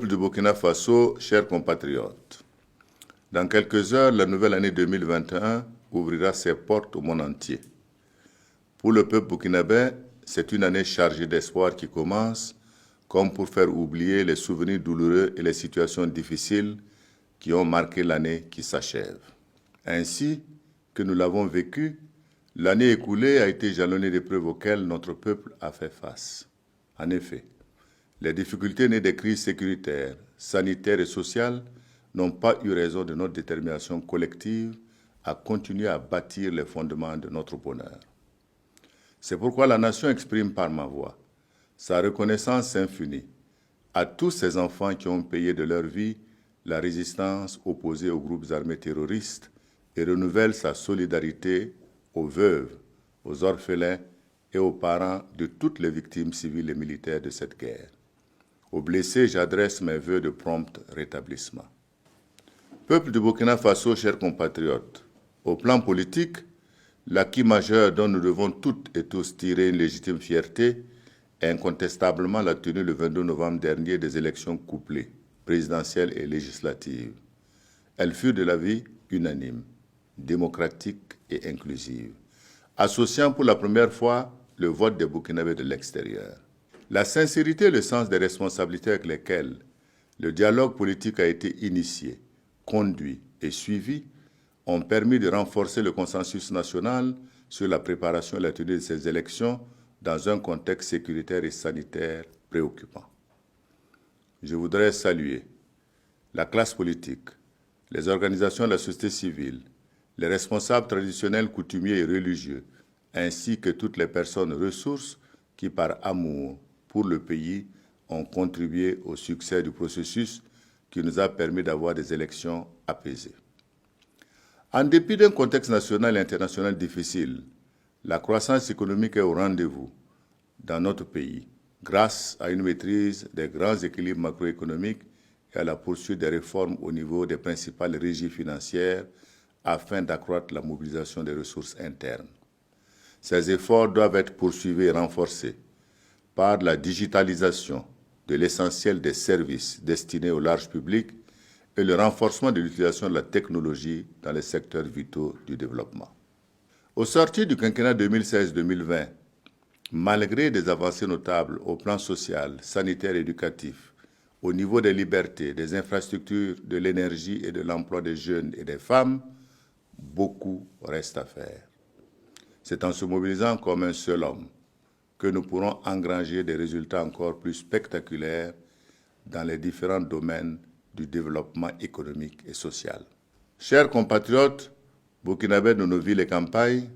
Peuple du Burkina Faso, chers compatriotes, dans quelques heures, la nouvelle année 2021 ouvrira ses portes au monde entier. Pour le peuple burkinabé, c'est une année chargée d'espoir qui commence, comme pour faire oublier les souvenirs douloureux et les situations difficiles qui ont marqué l'année qui s'achève. Ainsi que nous l'avons vécu, l'année écoulée a été jalonnée d'épreuves auxquelles notre peuple a fait face. En effet, les difficultés nées des crises sécuritaires, sanitaires et sociales n'ont pas eu raison de notre détermination collective à continuer à bâtir les fondements de notre bonheur. C'est pourquoi la nation exprime par ma voix sa reconnaissance infinie à tous ces enfants qui ont payé de leur vie la résistance opposée aux groupes armés terroristes et renouvelle sa solidarité aux veuves, aux orphelins et aux parents de toutes les victimes civiles et militaires de cette guerre. Aux blessés, j'adresse mes vœux de prompt rétablissement. Peuple du Burkina Faso, chers compatriotes, au plan politique, l'acquis majeur dont nous devons toutes et tous tirer une légitime fierté est incontestablement la tenue le 22 novembre dernier des élections couplées, présidentielles et législatives. Elles furent de l'avis unanime, démocratique et inclusive, associant pour la première fois le vote des Burkinabés de l'extérieur. La sincérité et le sens des responsabilités avec lesquelles le dialogue politique a été initié, conduit et suivi ont permis de renforcer le consensus national sur la préparation et la tenue de ces élections dans un contexte sécuritaire et sanitaire préoccupant. Je voudrais saluer la classe politique, les organisations de la société civile, les responsables traditionnels, coutumiers et religieux, ainsi que toutes les personnes ressources qui, par amour pour le pays, ont contribué au succès du processus qui nous a permis d'avoir des élections apaisées. En dépit d'un contexte national et international difficile, la croissance économique est au rendez-vous dans notre pays, grâce à une maîtrise des grands équilibres macroéconomiques et à la poursuite des réformes au niveau des principales régies financières afin d'accroître la mobilisation des ressources internes. Ces efforts doivent être poursuivis et renforcés par la digitalisation de l'essentiel des services destinés au large public et le renforcement de l'utilisation de la technologie dans les secteurs vitaux du développement. Au sortir du quinquennat 2016-2020, malgré des avancées notables au plan social, sanitaire et éducatif, au niveau des libertés, des infrastructures, de l'énergie et de l'emploi des jeunes et des femmes, beaucoup reste à faire. C'est en se mobilisant comme un seul homme que nous pourrons engranger des résultats encore plus spectaculaires dans les différents domaines du développement économique et social. Chers compatriotes, burkinabés de nos villes et campagnes,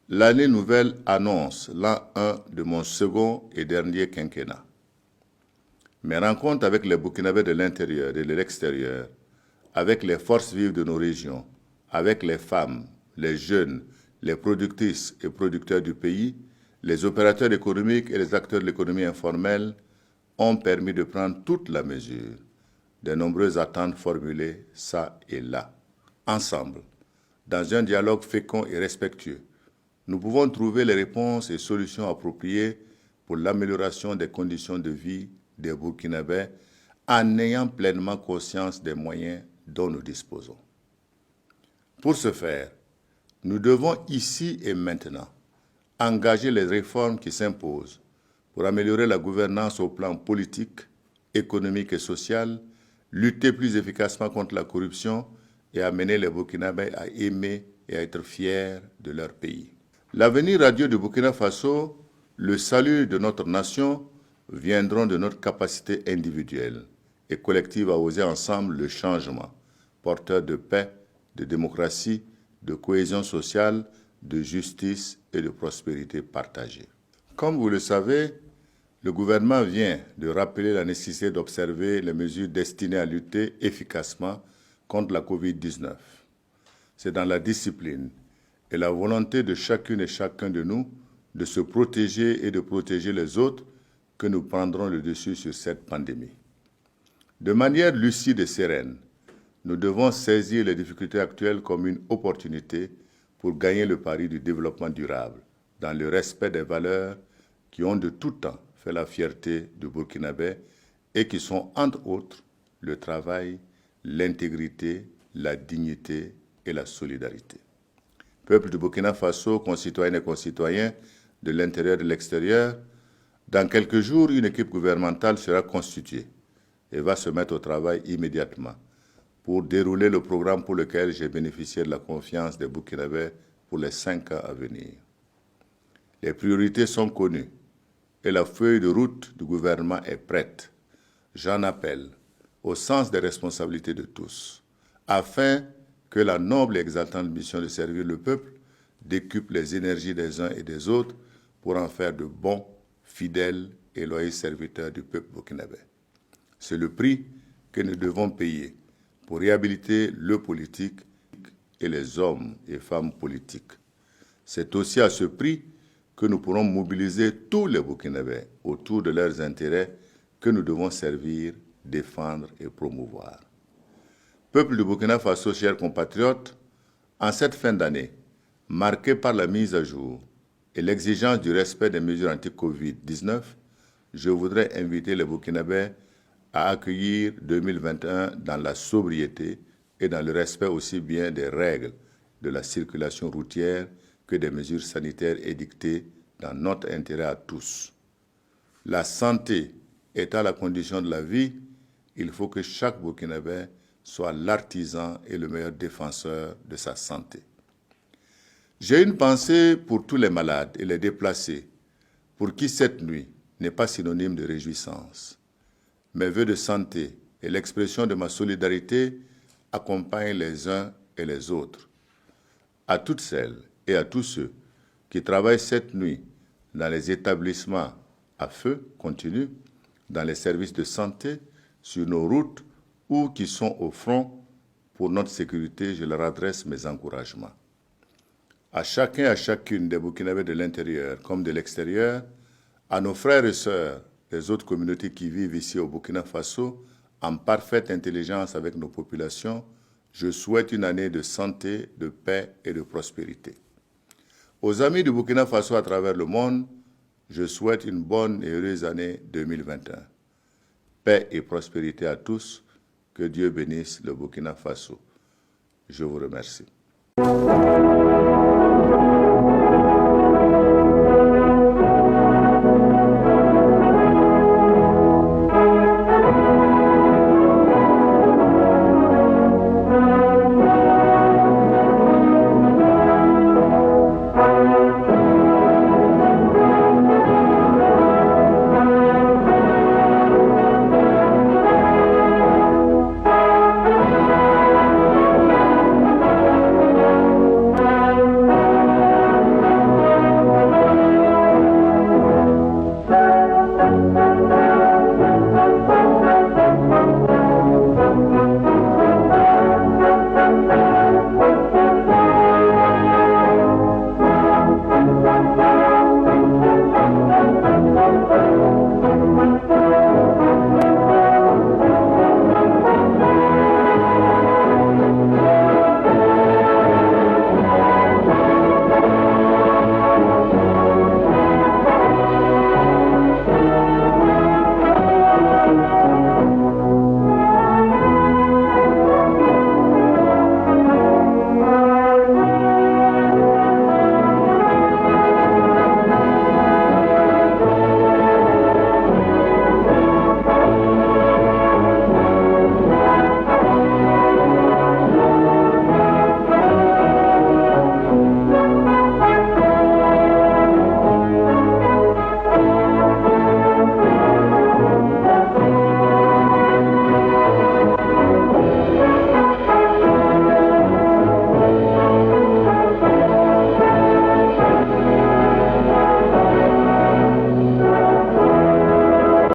l'année nouvelle annonce l'an 1 de mon second et dernier quinquennat. Mes rencontres avec les burkinabés de l'intérieur et de l'extérieur, avec les forces vives de nos régions, avec les femmes, les jeunes, les productrices et producteurs du pays, les opérateurs économiques et les acteurs de l'économie informelle ont permis de prendre toute la mesure des nombreuses attentes formulées ça et là. Ensemble, dans un dialogue fécond et respectueux, nous pouvons trouver les réponses et solutions appropriées pour l'amélioration des conditions de vie des Burkinabés en ayant pleinement conscience des moyens dont nous disposons. Pour ce faire, nous devons ici et maintenant engager les réformes qui s'imposent pour améliorer la gouvernance au plan politique, économique et social, lutter plus efficacement contre la corruption et amener les Burkinabés à aimer et à être fiers de leur pays. L'avenir radieux du Burkina Faso, le salut de notre nation, viendront de notre capacité individuelle et collective à oser ensemble le changement, porteur de paix, de démocratie, de cohésion sociale, de justice et de prospérité partagée. Comme vous le savez, le gouvernement vient de rappeler la nécessité d'observer les mesures destinées à lutter efficacement contre la COVID-19. C'est dans la discipline et la volonté de chacune et chacun de nous de se protéger et de protéger les autres que nous prendrons le dessus sur cette pandémie. De manière lucide et sereine, nous devons saisir les difficultés actuelles comme une opportunité pour gagner le pari du développement durable, dans le respect des valeurs qui ont de tout temps fait la fierté du Burkinabé et qui sont, entre autres, le travail, l'intégrité, la dignité et la solidarité. Peuple du Burkina Faso, concitoyennes et concitoyens de l'intérieur et de l'extérieur, dans quelques jours, une équipe gouvernementale sera constituée et va se mettre au travail immédiatement pour dérouler le programme pour lequel j'ai bénéficié de la confiance des Burkinabés pour les 5 ans à venir. Les priorités sont connues et la feuille de route du gouvernement est prête. J'en appelle au sens des responsabilités de tous, afin que la noble et exaltante mission de servir le peuple décuple les énergies des uns et des autres pour en faire de bons, fidèles et loyaux serviteurs du peuple burkinabé. C'est le prix que nous devons payer pour réhabiliter le politique et les hommes et femmes politiques. C'est aussi à ce prix que nous pourrons mobiliser tous les Burkinabés autour de leurs intérêts que nous devons servir, défendre et promouvoir. Peuple du Burkina Faso, chers compatriotes, en cette fin d'année, marquée par la mise à jour et l'exigence du respect des mesures anti-Covid-19, je voudrais inviter les Burkinabés à accueillir 2021 dans la sobriété et dans le respect aussi bien des règles de la circulation routière que des mesures sanitaires édictées dans notre intérêt à tous. La santé étant la condition de la vie, il faut que chaque Burkinabé soit l'artisan et le meilleur défenseur de sa santé. J'ai une pensée pour tous les malades et les déplacés, pour qui cette nuit n'est pas synonyme de réjouissance. Mes vœux de santé et l'expression de ma solidarité accompagnent les uns et les autres. À toutes celles et à tous ceux qui travaillent cette nuit dans les établissements à feu continu, dans les services de santé, sur nos routes ou qui sont au front pour notre sécurité, je leur adresse mes encouragements. À chacun et à chacune des Burkinabés de l'intérieur comme de l'extérieur, à nos frères et sœurs des autres communautés qui vivent ici au Burkina Faso, en parfaite intelligence avec nos populations, je souhaite une année de santé, de paix et de prospérité. Aux amis du Burkina Faso à travers le monde, je souhaite une bonne et heureuse année 2021. Paix et prospérité à tous. Que Dieu bénisse le Burkina Faso. Je vous remercie.